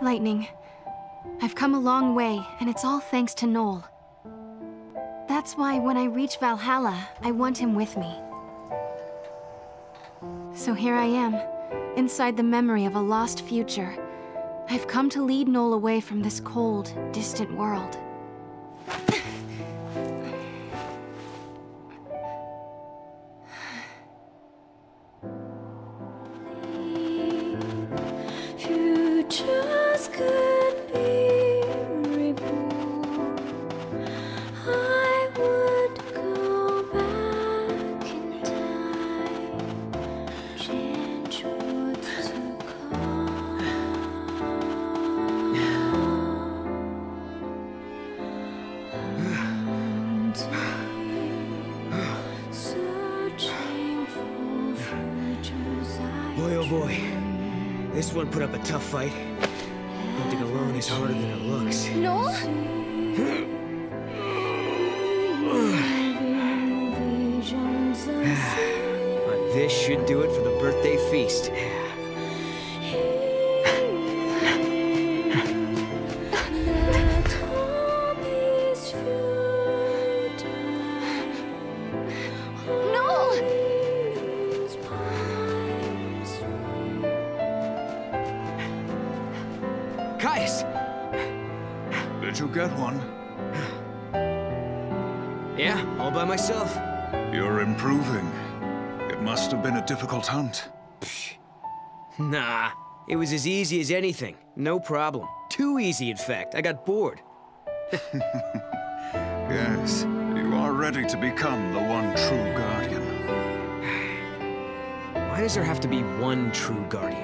Lightning. I've come a long way, and it's all thanks to Noel. That's why when I reach Valhalla, I want him with me. So here I am, inside the memory of a lost future. I've come to lead Noel away from this cold, distant world. Futures could be reborn. I would go back in time, change what's to come. Searching for futures Boy, oh boy. This one put up a tough fight. Hunting alone is harder than it looks. Noel? But this should do it for the birthday feast. Caius! Did you get one? Yeah, all by myself. You're improving. It must have been a difficult hunt. Nah, it was as easy as anything. No problem. Too easy, in fact. I got bored. Yes, you are ready to become the one true guardian. Why does there have to be one true guardian?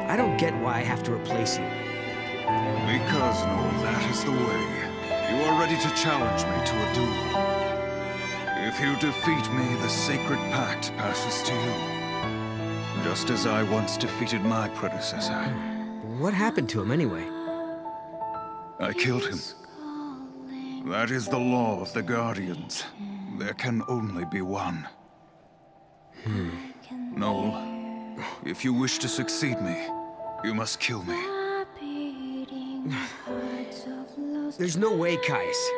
I don't get why I have to replace you. Because, Noel, that is the way. You are ready to challenge me to a duel. If you defeat me, the sacred pact passes to you. Just as I once defeated my predecessor. What happened to him anyway? I killed him. That is the law of the Guardians. There can only be one. Noel, if you wish to succeed me, you must kill me. There's no way, Caius.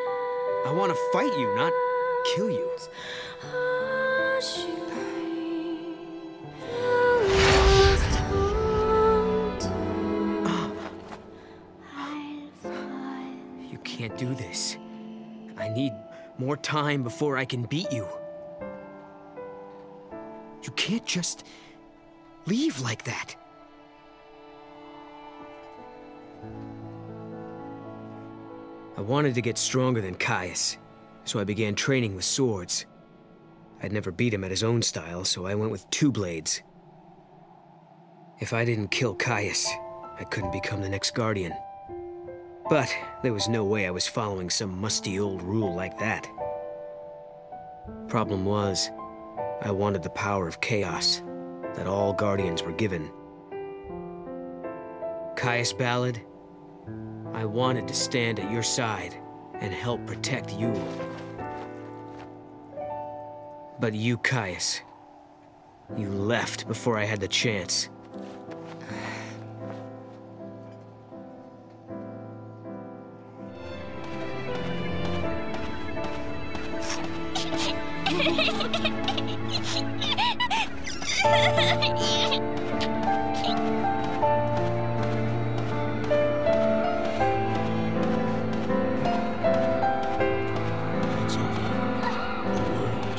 I want to fight you, not kill you. You can't do this. I need more time before I can beat you. You can't just leave like that. I wanted to get stronger than Caius, so I began training with swords. I'd never beat him at his own style, so I went with 2 blades. If I didn't kill Caius, I couldn't become the next Guardian. But there was no way I was following some musty old rule like that. Problem was, I wanted the power of chaos that all Guardians were given. Caius Ballad, I wanted to stand at your side and help protect you. But you, Caius, you left before I had the chance.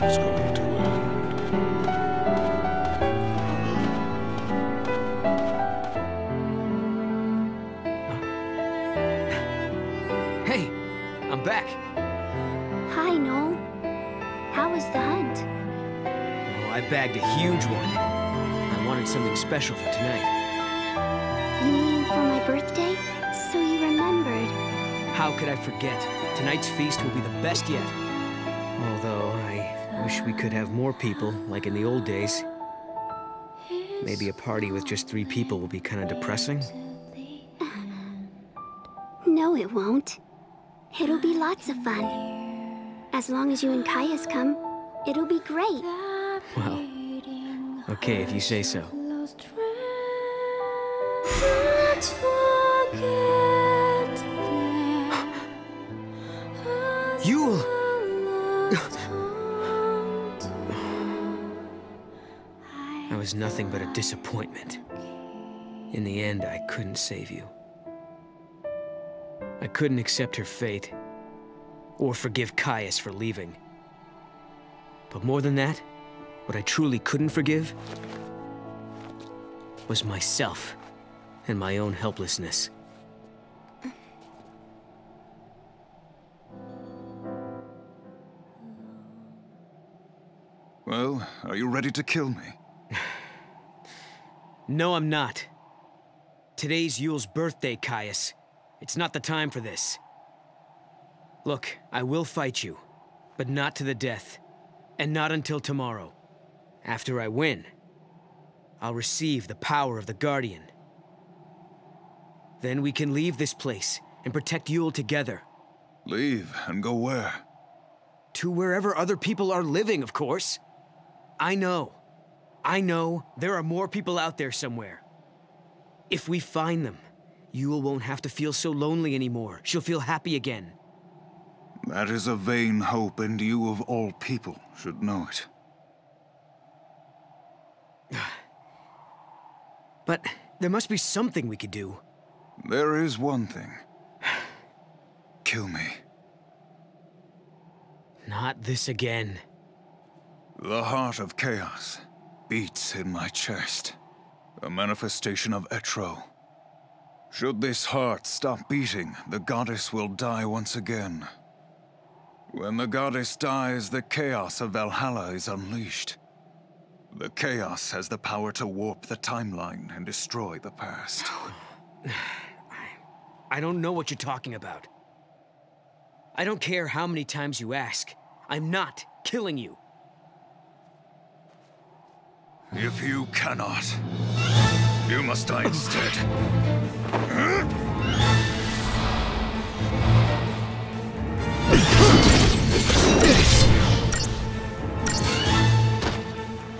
It's going to end. Hey, I'm back. Hi, Noel. How was the hunt? Oh, I bagged a huge one. I wanted something special for tonight. You mean for my birthday? So you remembered. How could I forget? Tonight's feast will be the best yet. Although, I wish we could have more people, like in the old days. Maybe a party with just 3 people will be kind of depressing. No, it won't. It'll be lots of fun. As long as you and Caius come, it'll be great. Well, okay if you say so. Not forget. Yule! I was nothing but a disappointment. In the end, I couldn't save you. I couldn't accept her fate, or forgive Caius for leaving. But more than that, what I truly couldn't forgive was myself and my own helplessness. Well, are you ready to kill me? No, I'm not. Today's Yule's birthday, Caius. It's not the time for this. Look, I will fight you, but not to the death. And not until tomorrow. After I win, I'll receive the power of the Guardian. Then we can leave this place and protect Yule together. Leave and go where? To wherever other people are living, of course. I know there are more people out there somewhere. If we find them, Yule won't have to feel so lonely anymore. She'll feel happy again. That is a vain hope, and you of all people should know it. But there must be something we could do. There is one thing. Kill me. Not this again. The heart of chaos beats in my chest. A manifestation of XIII. Should this heart stop beating, the goddess will die once again. When the goddess dies, the chaos of Valhalla is unleashed. The chaos has the power to warp the timeline and destroy the past. I don't know what you're talking about. I don't care how many times you ask. I'm not killing you. If you cannot, you must die instead.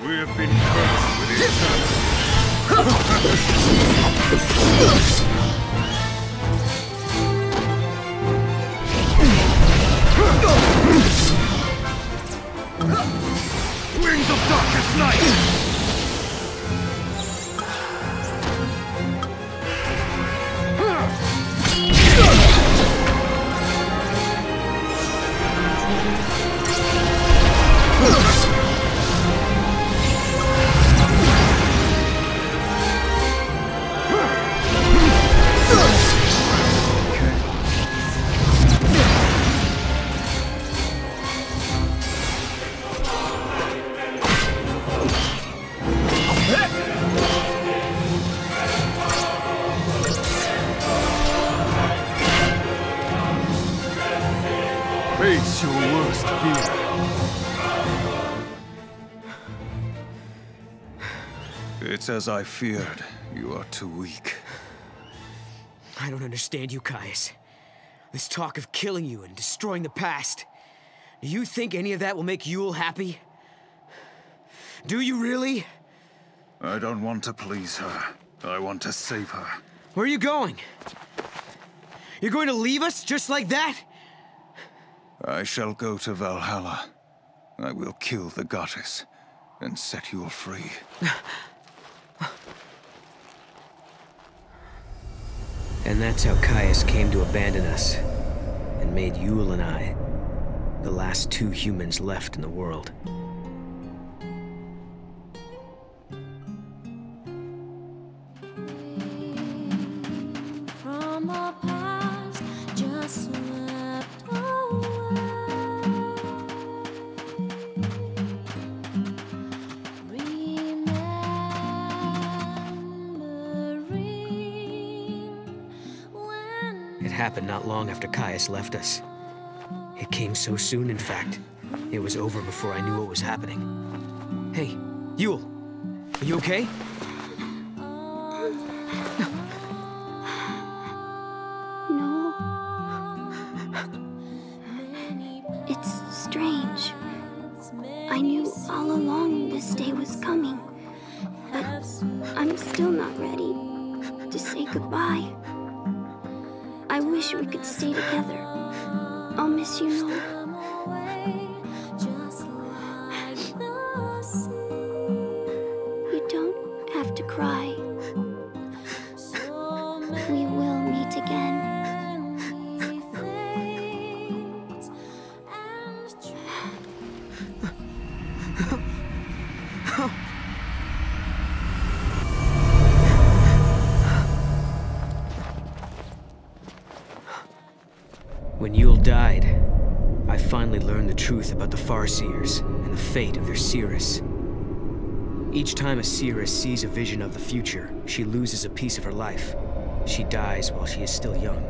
We have been cursed with Wings of darkest night! Face your worst fear. It's as I feared. You are too weak. I don't understand you, Caius. This talk of killing you and destroying the past. Do you think any of that will make Yule happy? Do you really? I don't want to please her. I want to save her. Where are you going? You're going to leave us just like that? I shall go to Valhalla. I will kill the goddess and set Yule free. And that's how Caius came to abandon us, and made Yule and I the last two humans left in the world. From the past, just swept away. It happened not long after Caius left us. It came so soon, in fact. It was over before I knew what was happening. Hey, Yule, are you okay? No. It's strange. I knew all along this day was coming, but I'm still not ready to say goodbye. I wish we could stay together. I'll miss you, Noel. You don't have to cry. We will meet again. When Yule died, I finally learned the truth about the Farseers and the fate of their seeress. Each time a seeress sees a vision of the future, she loses a piece of her life. She dies while she is still young.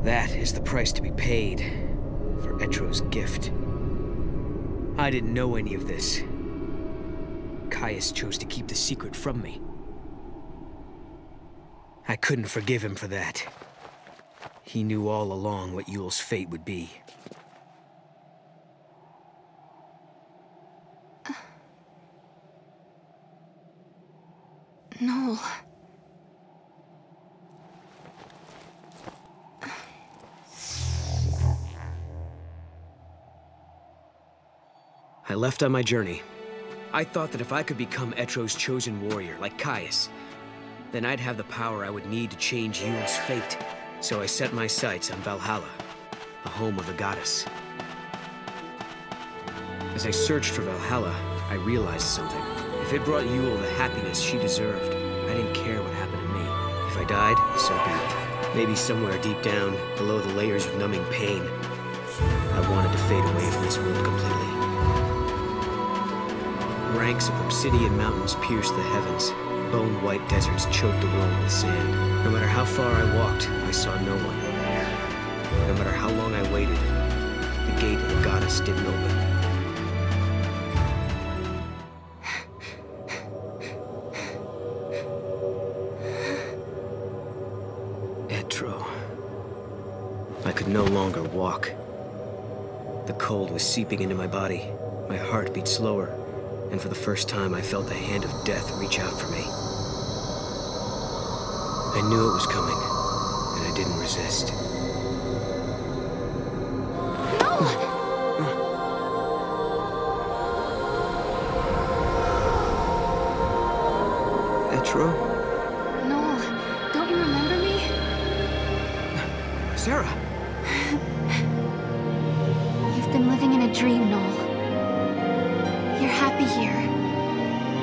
That is the price to be paid for Etro's gift. I didn't know any of this. Caius chose to keep the secret from me. I couldn't forgive him for that. He knew all along what Yule's fate would be. Noel. I left on my journey. I thought that if I could become Etro's chosen warrior, like Caius, then I'd have the power I would need to change Yule's fate. So I set my sights on Valhalla, the home of the goddess. As I searched for Valhalla, I realized something. If it brought Yule the happiness she deserved, I didn't care what happened to me. If I died, so be it. Maybe somewhere deep down, below the layers of numbing pain, I wanted to fade away from this world completely. Ranks of obsidian mountains pierced the heavens. Bone-white deserts choked the world with sand. No matter how far I walked, I saw no one. No matter how long I waited, the gate of the goddess didn't open. Etro. I could no longer walk. The cold was seeping into my body. My heart beat slower, and for the first time I felt the hand of death reach out for me. I knew it was coming, and I didn't resist. Etro? Noel, don't you remember me? Sarah! You've been living in a dream, Noel. You're happy here,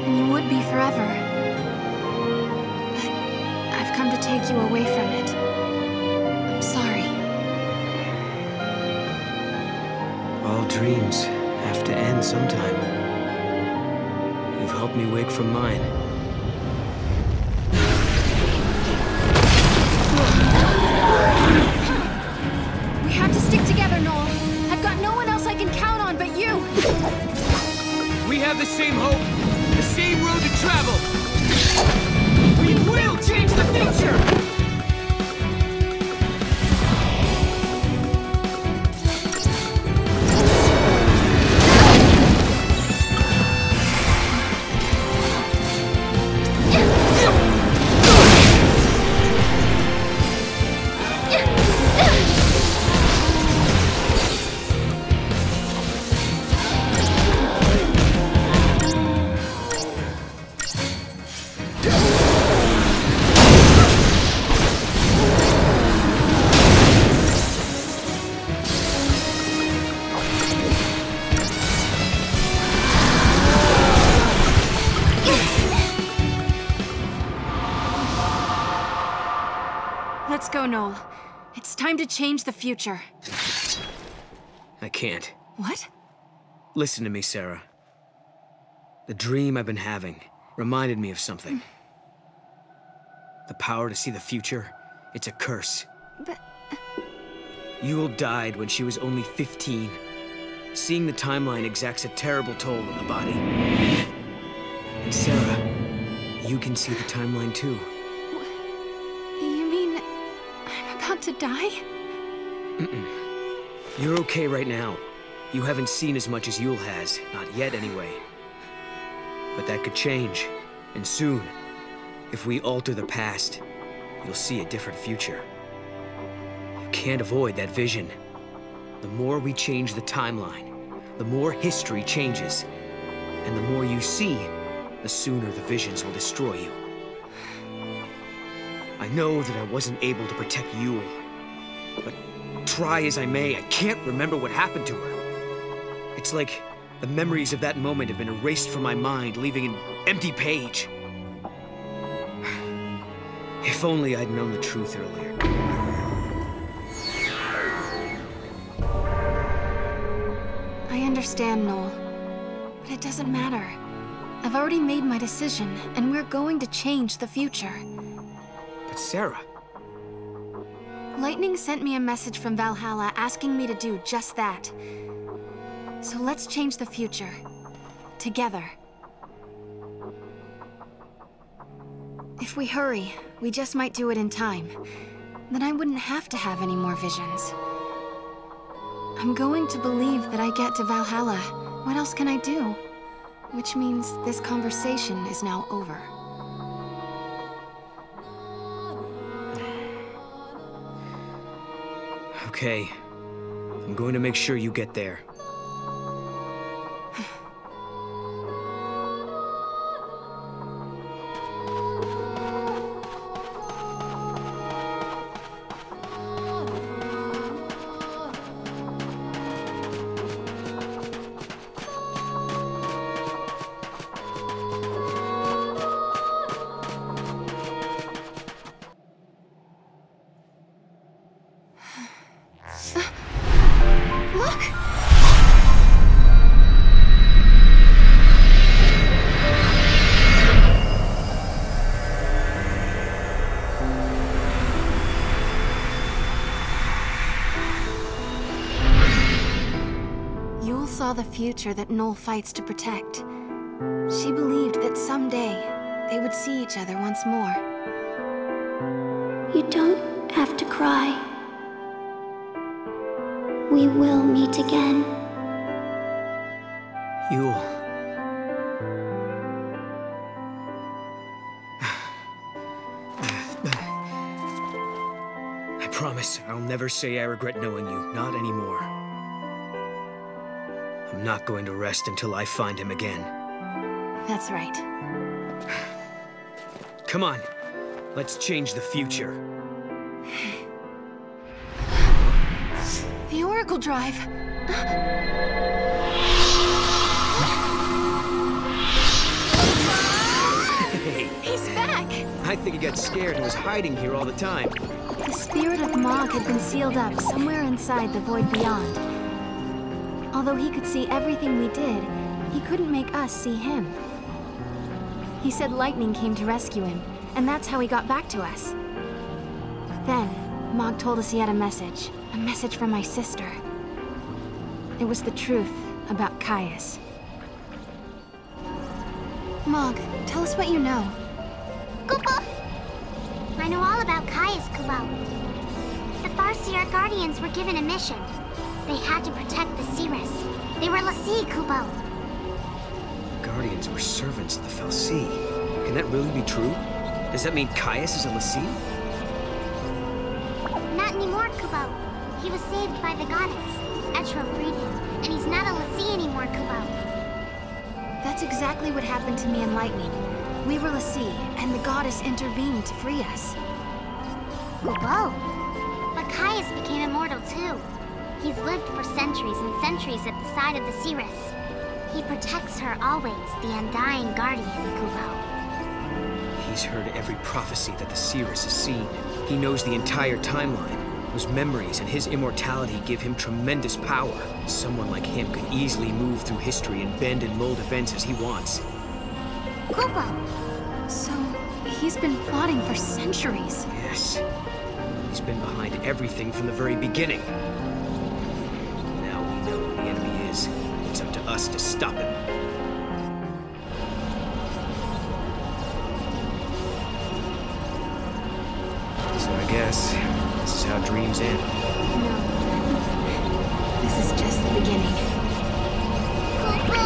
and you would be forever. But I've come to take you away from it. I'm sorry. All dreams have to end sometime. You've helped me wake from mine. We have to stick together, Noel. I've got no one else I can count on but you. We have the same hope, the same road to travel. We will change the future! Let's go, Noel. It's time to change the future. I can't. What? Listen to me, Sarah. The dream I've been having reminded me of something. The power to see the future, it's a curse. But... Yule died when she was only 15. Seeing the timeline exacts a terrible toll on the body. And Sarah, you can see the timeline too. You mean I'm about to die? You're okay right now. You haven't seen as much as Yule has. Not yet, anyway. But that could change. And soon. If we alter the past, you'll see a different future. You can't avoid that vision. The more we change the timeline, the more history changes. And the more you see, the sooner the visions will destroy you. I know that I wasn't able to protect Yule, but try as I may, I can't remember what happened to her. It's like the memories of that moment have been erased from my mind, leaving an empty page. If only I'd known the truth earlier. I understand, Noel. But it doesn't matter. I've already made my decision, and we're going to change the future. But Sarah... Lightning sent me a message from Valhalla asking me to do just that. So let's change the future. Together. If we hurry, we just might do it in time. Then I wouldn't have to have any more visions. I'm going to believe that I get to Valhalla. What else can I do? Which means this conversation is now over. Okay. I'm going to make sure you get there. Saw the future that Noel fights to protect. She believed that someday they would see each other once more. You don't have to cry. We will meet again. Yule. I promise I'll never say I regret knowing you. Not anymore. I'm not going to rest until I find him again. That's right. Come on. Let's change the future. The Oracle Drive! Hey. He's back! I think he got scared and was hiding here all the time. The spirit of Mog had been sealed up somewhere inside the void beyond. Although he could see everything we did, he couldn't make us see him. He said Lightning came to rescue him, and that's how he got back to us. Then, Mog told us he had a message from my sister. It was the truth about Caius. Mog, tell us what you know. Kupo! I know all about Caius, Kupo. The Farseer Guardians were given a mission. They had to protect the Cirrus. They were Lassie, Kupo. The Guardians were servants of the Fal'Cie. Can that really be true? Does that mean Caius is a Lassie? Not anymore, Kupo. He was saved by the goddess. Etro freed him, and he's not a Lassie anymore, Kupo. That's exactly what happened to me and Lightning. We were Lassie, and the goddess intervened to free us. Kupo. But Caius became immortal too. He's lived for centuries and centuries at the side of the Cirrus. He protects her always, the undying guardian, Kupo. He's heard every prophecy that the Cirrus has seen. He knows the entire timeline. Those memories and his immortality give him tremendous power. Someone like him could easily move through history and bend and mold events as he wants. Kupo! So, he's been plotting for centuries. Yes. He's been behind everything from the very beginning. Now we know who the enemy is. It's up to us to stop him. So I guess this is how dreams end. No. This is just the beginning. Kupo!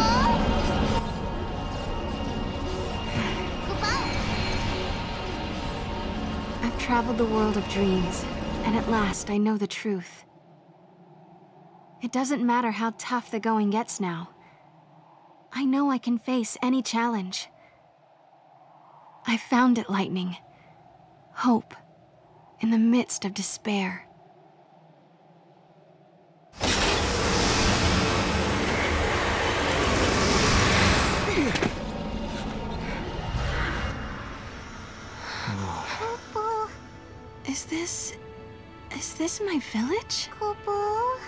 Kupo! I've traveled the world of dreams, And at last, I know the truth. It doesn't matter how tough the going gets now. I know I can face any challenge. I found it, Lightning. Hope in the midst of despair. Is this my village? Kupo?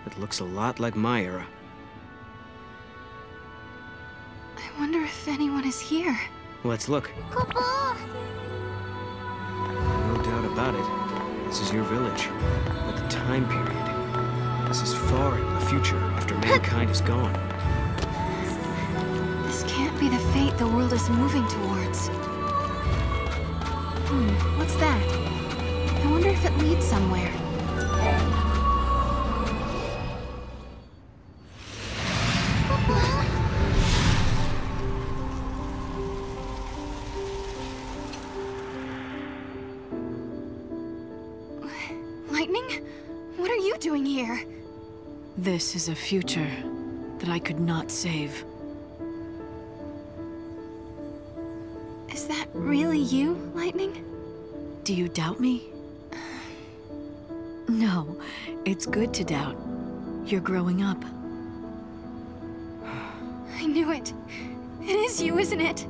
It looks a lot like my era. I wonder if anyone is here. Let's look. Kupo! No doubt about it. This is your village. But the time period. This is far in the future, after mankind is gone. This can't be the fate the world is moving towards. What's that? I wonder if it leads somewhere. Lightning? What are you doing here? This is a future that I could not save. Is that really you, Lightning? Do you doubt me? No, it's good to doubt. You're growing up. I knew it. It is you, isn't it?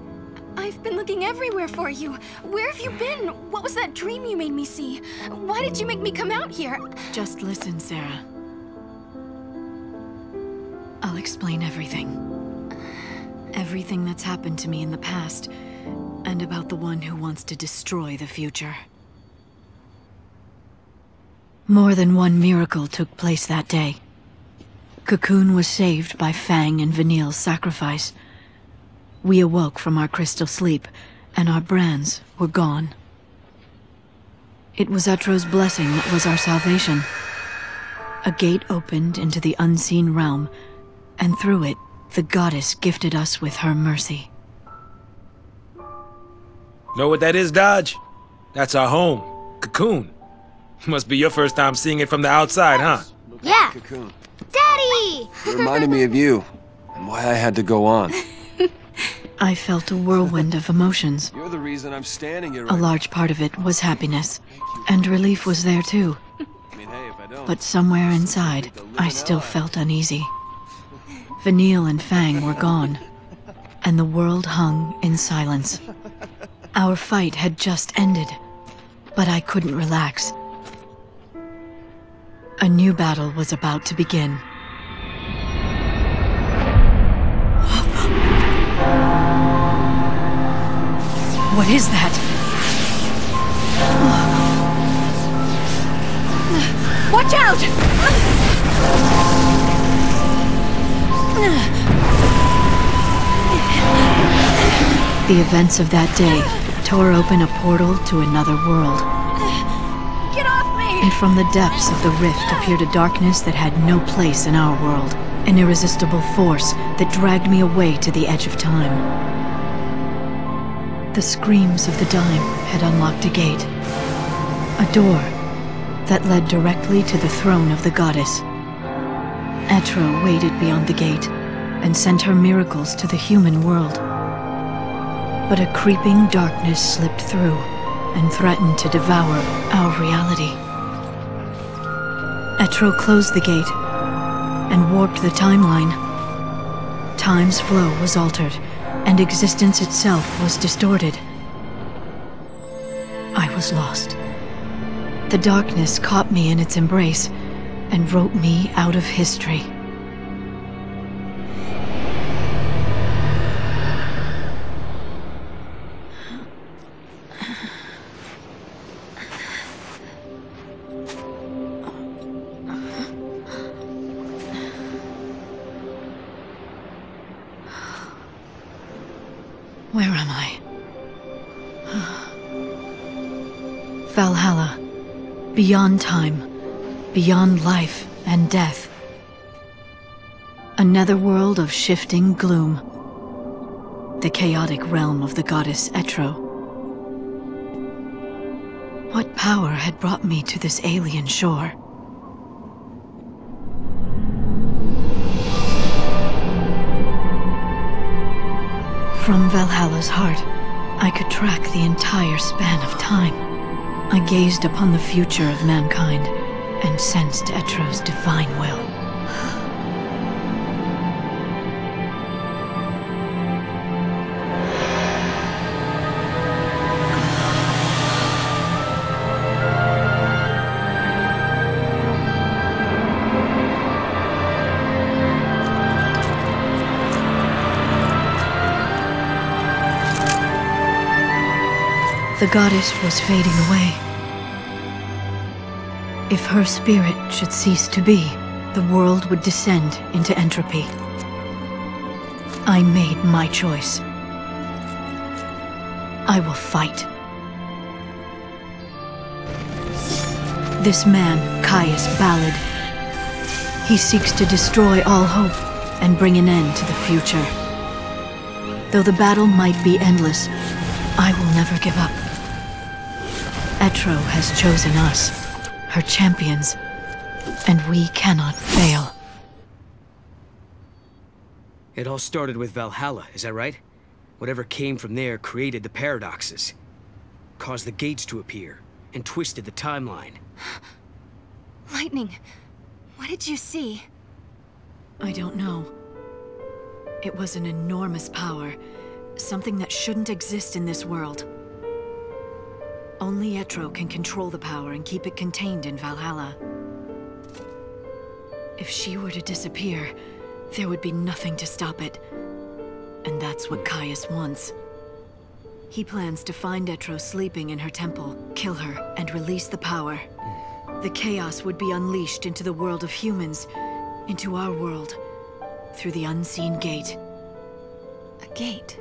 I've been looking everywhere for you. Where have you been? What was that dream you made me see? Why did you make me come out here? Just listen, Sarah. I'll explain everything. Everything that's happened to me in the past, and about the one who wants to destroy the future. More than one miracle took place that day. Cocoon was saved by Fang and Vanille's sacrifice. We awoke from our crystal sleep, and our brands were gone. It was Etro's blessing that was our salvation. A gate opened into the unseen realm, and through it, the goddess gifted us with her mercy. Know what that is, Dodge? That's our home, Cocoon. Must be your first time seeing it from the outside, huh? Yeah. Cocoon. Daddy! It reminded me of you, and why I had to go on. I felt a whirlwind of emotions. You're the reason I'm standing here A right now. large part of it was happiness, and relief was there too. I mean, hey, if I don't... But somewhere inside, I still felt uneasy. Vanille and Fang were gone, and the world hung in silence. Our fight had just ended, but I couldn't relax. A new battle was about to begin. What is that? Watch out! The events of that day tore open a portal to another world. Get off me! And from the depths of the rift appeared a darkness that had no place in our world. An irresistible force that dragged me away to the edge of time. The screams of the dying had unlocked a gate. A door that led directly to the throne of the goddess. Etro waited beyond the gate and sent her miracles to the human world. But a creeping darkness slipped through and threatened to devour our reality. Etro closed the gate and warped the timeline. Time's flow was altered, and existence itself was distorted. I was lost. The darkness caught me in its embrace and wrote me out of history. Where am I? Valhalla. Beyond time. Beyond life and death. A netherworld of shifting gloom. The chaotic realm of the goddess Etro. What power had brought me to this alien shore? From Valhalla's heart, I could track the entire span of time. I gazed upon the future of mankind and sensed Etro's divine will. The goddess was fading away. If her spirit should cease to be, the world would descend into entropy. I made my choice. I will fight. This man, Caius Ballad, he seeks to destroy all hope and bring an end to the future. Though the battle might be endless, I will never give up. Etro has chosen us, her champions, and we cannot fail. It all started with Valhalla, is that right? Whatever came from there created the paradoxes, caused the gates to appear, and twisted the timeline. Lightning, what did you see? I don't know. It was an enormous power, something that shouldn't exist in this world. Only Etro can control the power and keep it contained in Valhalla. If she were to disappear, there would be nothing to stop it. And that's what Caius wants. He plans to find Etro sleeping in her temple, kill her, and release the power. The chaos would be unleashed into the world of humans, into our world, through the unseen gate. A gate?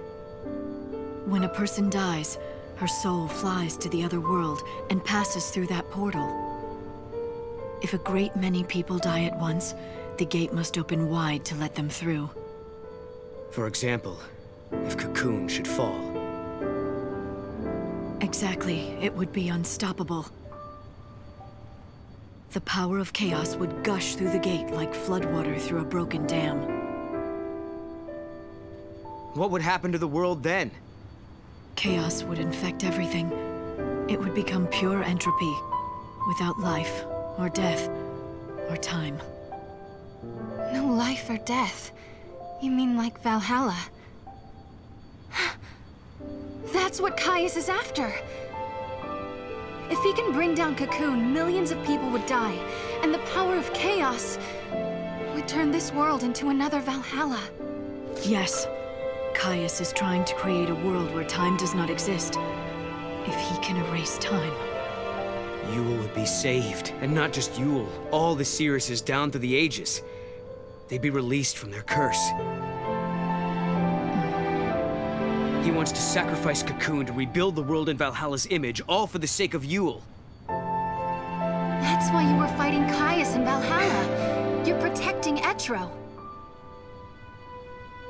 When a person dies, her soul flies to the other world and passes through that portal. If a great many people die at once, the gate must open wide to let them through. For example, if Cocoon should fall. Exactly, it would be unstoppable. The power of chaos would gush through the gate like floodwater through a broken dam. What would happen to the world then? Chaos would infect everything. It would become pure entropy, without life, or death, or time. No life or death. You mean like Valhalla? That's what Caius is after! If he can bring down Cocoon, millions of people would die, and the power of chaos would turn this world into another Valhalla. Yes. Caius is trying to create a world where time does not exist. If he can erase time. Yule would be saved, and not just Yule. All the Seeresses down through the ages. They'd be released from their curse. He wants to sacrifice Cocoon to rebuild the world in Valhalla's image, all for the sake of Yule. That's why you were fighting Caius in Valhalla. You're protecting Etro.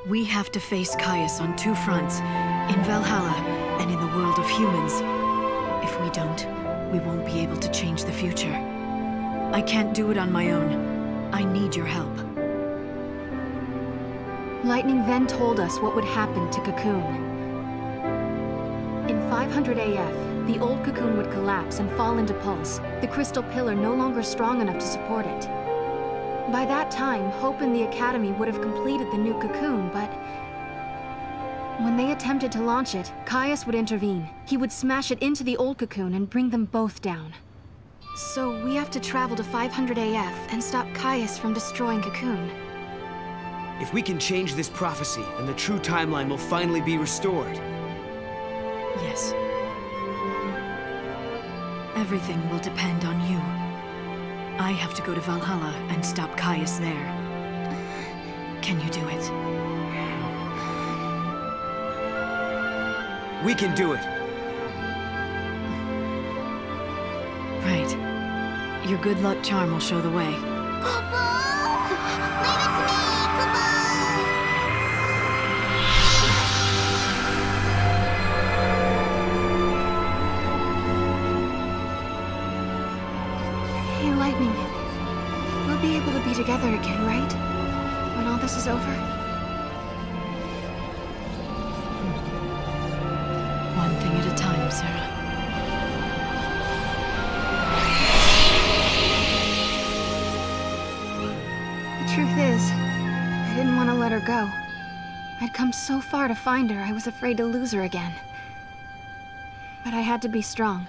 We have to face Caius on two fronts, in Valhalla and in the world of humans. If we don't, we won't be able to change the future. I can't do it on my own. I need your help. Lightning then told us what would happen to Cocoon. In 500 AF, the old Cocoon would collapse and fall into pulse, the crystal pillar no longer strong enough to support it. By that time, Hope and the Academy would have completed the new Cocoon, but when they attempted to launch it, Caius would intervene. He would smash it into the old Cocoon and bring them both down. So we have to travel to 500 AF and stop Caius from destroying Cocoon. If we can change this prophecy, then the true timeline will finally be restored. Yes. Everything will depend on you. I have to go to Valhalla and stop Caius there. Can you do it? We can do it. Right. Your good luck charm will show the way. Lightning, we'll be able to be together again, right? When all this is over? One thing at a time, Sarah. The truth is, I didn't want to let her go. I'd come so far to find her, I was afraid to lose her again. But I had to be strong,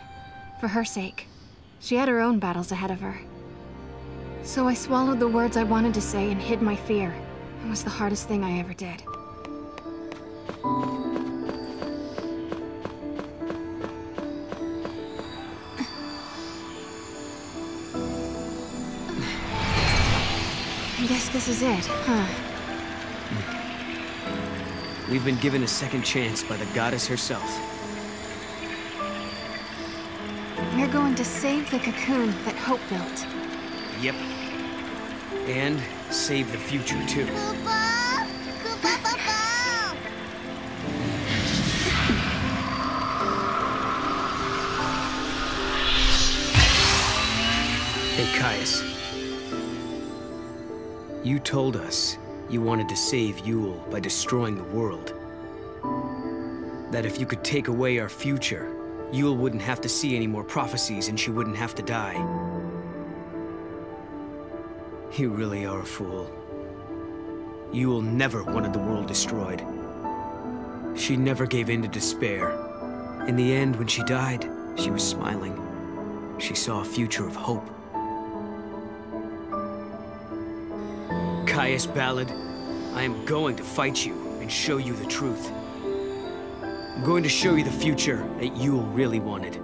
for her sake. She had her own battles ahead of her. So I swallowed the words I wanted to say and hid my fear. It was the hardest thing I ever did. I guess this is it, huh? We've been given a second chance by the goddess herself. We're going to save the cocoon that Hope built. Yep. And save the future, too. Koopa! Koopa Papa! Hey, Caius. You told us you wanted to save Yule by destroying the world. That if you could take away our future, Yule wouldn't have to see any more prophecies and she wouldn't have to die. You really are a fool. Yule never wanted the world destroyed. She never gave in to despair. In the end, when she died, she was smiling. She saw a future of hope. Caius Ballad, I am going to fight you and show you the truth. I'm going to show you the future that Yule really wanted.